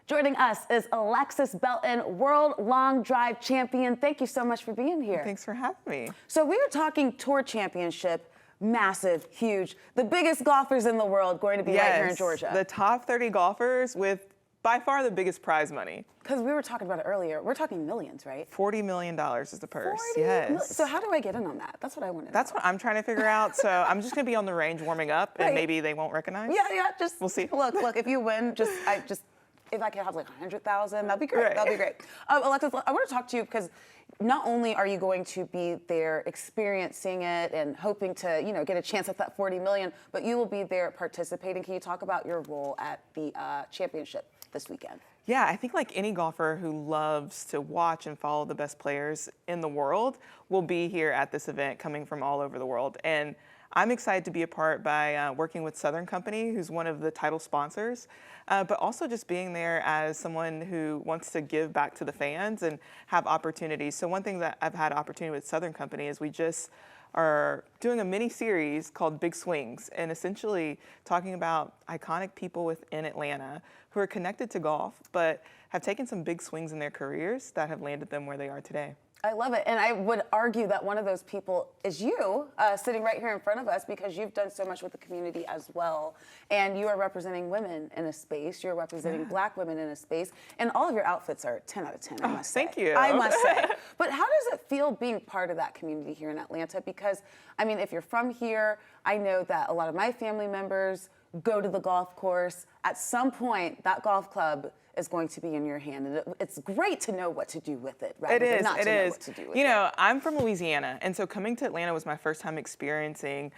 Joining us is Alexis Belton, World Long Drive Champion. Thank you so much for being here. Thanks for having me. So we are talking Tour Championship, massive, huge, the biggest golfers in the world going to be right here in Georgia. The top 30 golfers with by far the biggest prize money. Because we were talking about it earlier, we're talking millions, right? $40 million is the purse, 40 yes. So how do I get in on that? That's what I want to know. That's what I'm trying to figure out. So I'm just gonna be on the range warming up and maybe they won't recognize. Yeah, just we'll see. Look, if you win, if I could have like 100,000, that'd be great. Right. That'd be great. Alexis, I want to talk to you because not only are you going to be there experiencing it and hoping to, get a chance at that 40 million, but you will be there participating. Can you talk about your role at the championship this weekend? Yeah, I think like any golfer who loves to watch and follow the best players in the world will be here at this event coming from all over the world. And I'm excited to be a part by working with Southern Company, who's one of the title sponsors, but also just being there as someone who wants to give back to the fans and have opportunities. So one thing that I've had opportunity with Southern Company is we just are doing a mini series called Big Swings, and essentially talking about iconic people within Atlanta who are connected to golf, but have taken some big swings in their careers that have landed them where they are today. I love it. And I would argue that one of those people is you, sitting right here in front of us, because you've done so much with the community as well. And you are representing women in a space. You're representing Black women in a space. And all of your outfits are 10 out of 10, I must say. Thank you. I must say. But how does it feel being part of that community here in Atlanta? Because, I mean, if you're from here, I know that a lot of my family members go to the golf course. At some point, that golf club is going to be in your hand, and it's great to know what to do with it, right? It is. Not to know what to do with it. You know, I'm from Louisiana, and so coming to Atlanta was my first time experiencing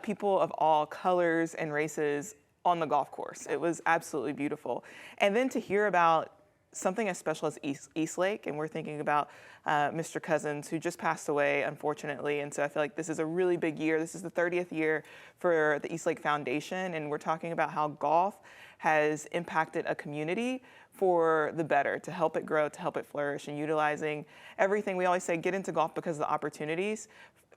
people of all colors and races on the golf course. It was absolutely beautiful. And then to hear about something as special as East Lake, and we're thinking about Mr. Cousins, who just passed away, unfortunately, and so I feel like this is a really big year. This is the 30th year for the East Lake Foundation, and we're talking about how golf has impacted a community for the better, to help it grow, to help it flourish, and utilizing everything. We always say, get into golf because of the opportunities.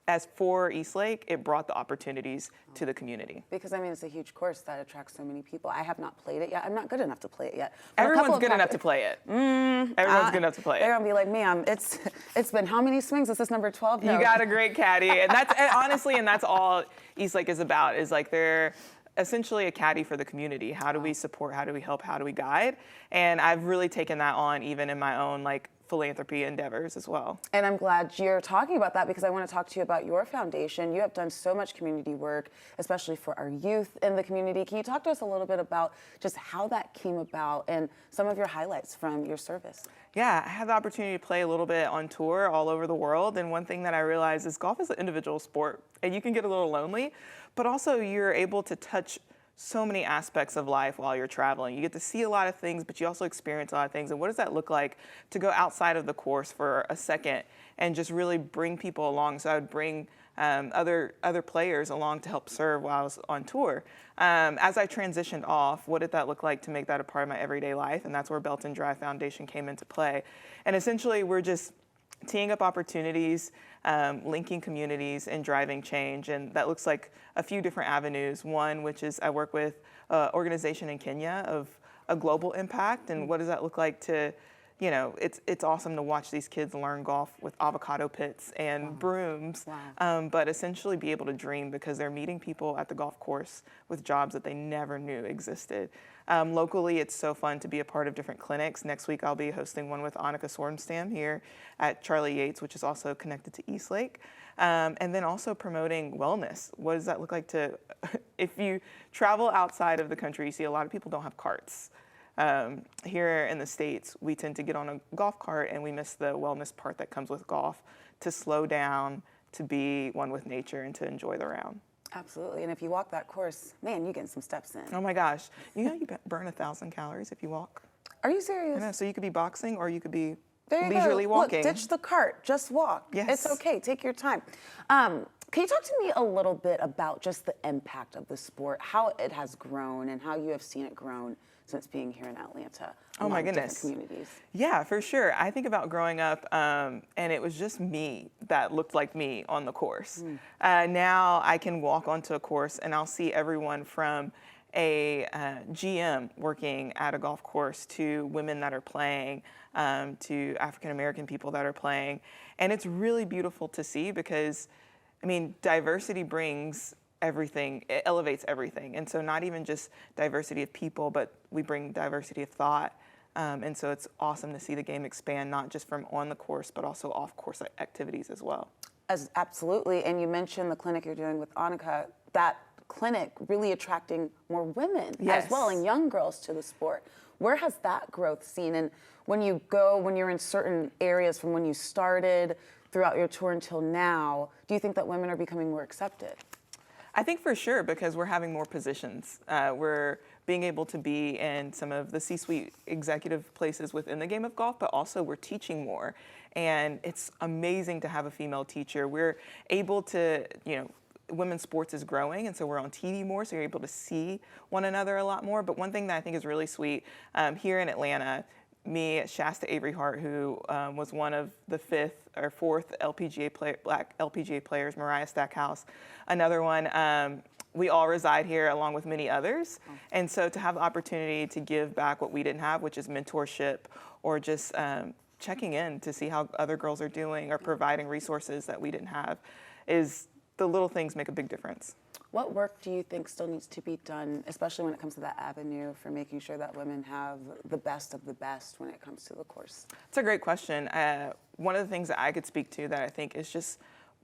As for East Lake, it brought the opportunities to the community. Because, I mean, it's a huge course that attracts so many people. I have not played it yet. I'm not good enough to play it yet. Everyone's good enough to play it. Everyone's good enough to play it. They're going to be like, ma'am, it's been how many swings? Is this number 12? No. You got a great caddy. And that's, honestly, and that's all East Lake is about, is like they're essentially a caddy for the community. How do we support? How do we help? How do we guide? And I've really taken that on even in my own philanthropy endeavors as well. And I'm glad you're talking about that, because I want to talk to you about your foundation. You have done so much community work, especially for our youth in the community. Can you talk to us a little bit about just how that came about and some of your highlights from your service? Yeah, I had the opportunity to play a little bit on tour all over the world, and one thing that I realized is golf is an individual sport, and you can get a little lonely, but also you're able to touch so many aspects of life while you're traveling. You get to see a lot of things, but you also experience a lot of things. And what does that look like to go outside of the course for a second and just really bring people along? So I would bring other players along to help serve while I was on tour. As I transitioned off, what did that look like to make that a part of my everyday life? And that's where Belton Drive Foundation came into play. And essentially, we're just teeing up opportunities, linking communities, and driving change. And that looks like a few different avenues. One, which is I work with an organization in Kenya of a global impact. And what does that look like to, it's awesome to watch these kids learn golf with avocado pits and brooms, but essentially be able to dream because they're meeting people at the golf course with jobs that they never knew existed. Locally, it's so fun to be a part of different clinics. Next week, I'll be hosting one with Annika Sorenstam here at Charlie Yates, which is also connected to East Lake. And then also promoting wellness. What does that look like to, if you travel outside of the country, you see a lot of people don't have carts. Here in the States, we tend to get on a golf cart and we miss the wellness part that comes with golf, to slow down, to be one with nature, and to enjoy the round. Absolutely. And if you walk that course, man, you're getting some steps in. Oh my gosh. You burn 1,000 calories if you walk. Are you serious? I know. So you could be boxing or you could be there you leisurely go. walking. Look, ditch the cart, just walk. Yes. It's okay, take your time. Can you talk to me a little bit about just the impact of the sport, how it has grown and how you have seen it grown since being here in Atlanta? Oh my goodness. Communities. Yeah, for sure. I think about growing up, and it was just me that looked like me on the course. Now I can walk onto a course and I'll see everyone from a GM working at a golf course to women that are playing, to African American people that are playing. And it's really beautiful to see because, I mean, diversity brings everything, it elevates everything. And so not even just diversity of people, but we bring diversity of thought. And so it's awesome to see the game expand, not just from on the course, but also off course activities as well. Absolutely. And you mentioned the clinic you're doing with Annika, that clinic really attracting more women as well, and young girls to the sport. Where has that growth seen? And when you're in certain areas from when you started throughout your tour until now, do you think that women are becoming more accepted? I think for sure, because we're having more positions. We're being able to be in some of the C-suite executive places within the game of golf, but also we're teaching more. And it's amazing to have a female teacher. We're able to, women's sports is growing, and so we're on TV more, so you're able to see one another a lot more. But one thing that I think is really sweet, here in Atlanta, me, Shasta Avery Hart, who was one of the fourth Black LPGA players, Mariah Stackhouse, another one. We all reside here along with many others. And so to have the opportunity to give back what we didn't have, which is mentorship or just checking in to see how other girls are doing or providing resources that we didn't have, is the little things make a big difference. What work do you think still needs to be done, especially when it comes to that avenue for making sure that women have the best of the best when it comes to the course? It's a great question. One of the things that I could speak to that I think is just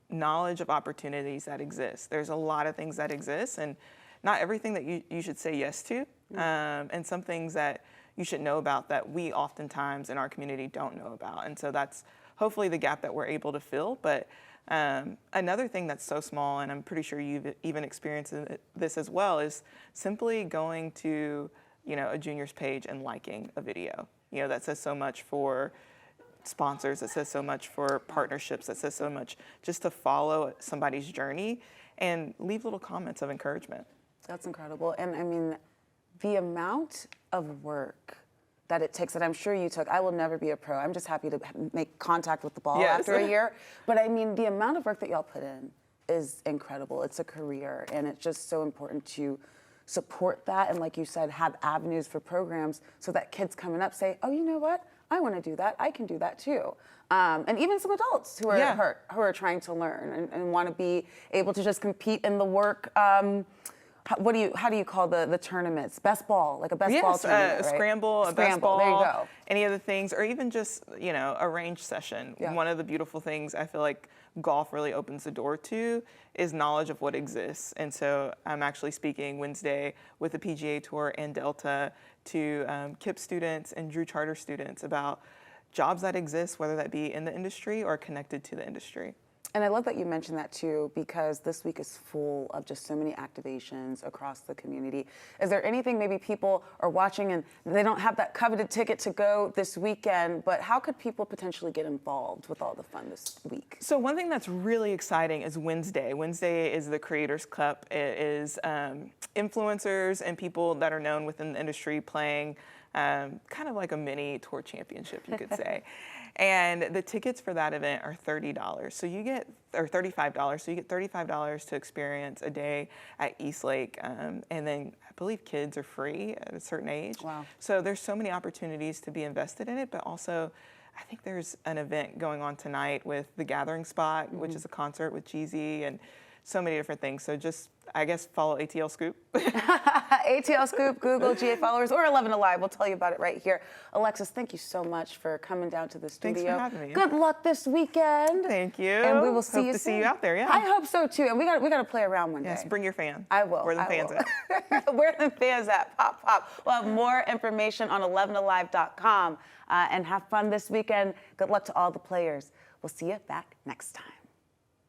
knowledge of opportunities that exist. There's a lot of things that exist, and not everything that you should say yes to, and some things that you should know about that we oftentimes in our community don't know about. And so that's hopefully the gap that we're able to fill. But another thing that's so small, and I'm pretty sure you've even experienced this as well, is simply going to, a juniors page and liking a video. That says so much for sponsors, that says so much for partnerships, that says so much just to follow somebody's journey and leave little comments of encouragement. That's incredible. And I mean, the amount of work that it takes, that I'm sure you took. I will never be a pro. I'm just happy to make contact with the ball after a year. But I mean, the amount of work that y'all put in is incredible. It's a career, and it's just so important to support that. And like you said, have avenues for programs so that kids coming up say, oh, you know what? I want to do that. I can do that too. And even some adults who are trying to learn and want to be able to just compete in the work. How do you call the tournaments? Best ball, like a best ball tournament, right? Scramble, a best ball. There you go. Any other things, or even just a range session. Yeah. One of the beautiful things I feel like golf really opens the door to is knowledge of what exists. And so I'm actually speaking Wednesday with the PGA Tour and Delta to KIPP students and Drew Charter students about jobs that exist, whether that be in the industry or connected to the industry. And I love that you mentioned that too, because this week is full of just so many activations across the community. Is there anything maybe people are watching and they don't have that coveted ticket to go this weekend, but how could people potentially get involved with all the fun this week? So one thing that's really exciting is Wednesday. Wednesday is the Creators Cup. It is influencers and people that are known within the industry playing kind of like a mini tour championship, you could say. And the tickets for that event are $30. So you get, or $35. So you get $35 to experience a day at East Lake. And then I believe kids are free at a certain age. Wow. So there's so many opportunities to be invested in it, but also I think there's an event going on tonight with The Gathering Spot, which is a concert with Jeezy and so many different things. So just, I guess, follow ATL Scoop. ATL Scoop, Google, GA followers, or 11 Alive. We'll tell you about it right here. Alexis, thank you so much for coming down to the studio. Thanks for having me. Good luck this weekend. Thank you. And we will see you soon. Hope to see you out there, yeah. I hope so too. And we got to play around one day. Yes, bring your fan. I will. Where the fans at? Where the fans at? Pop, pop. We'll have more information on 11alive.com. And have fun this weekend. Good luck to all the players. We'll see you back next time.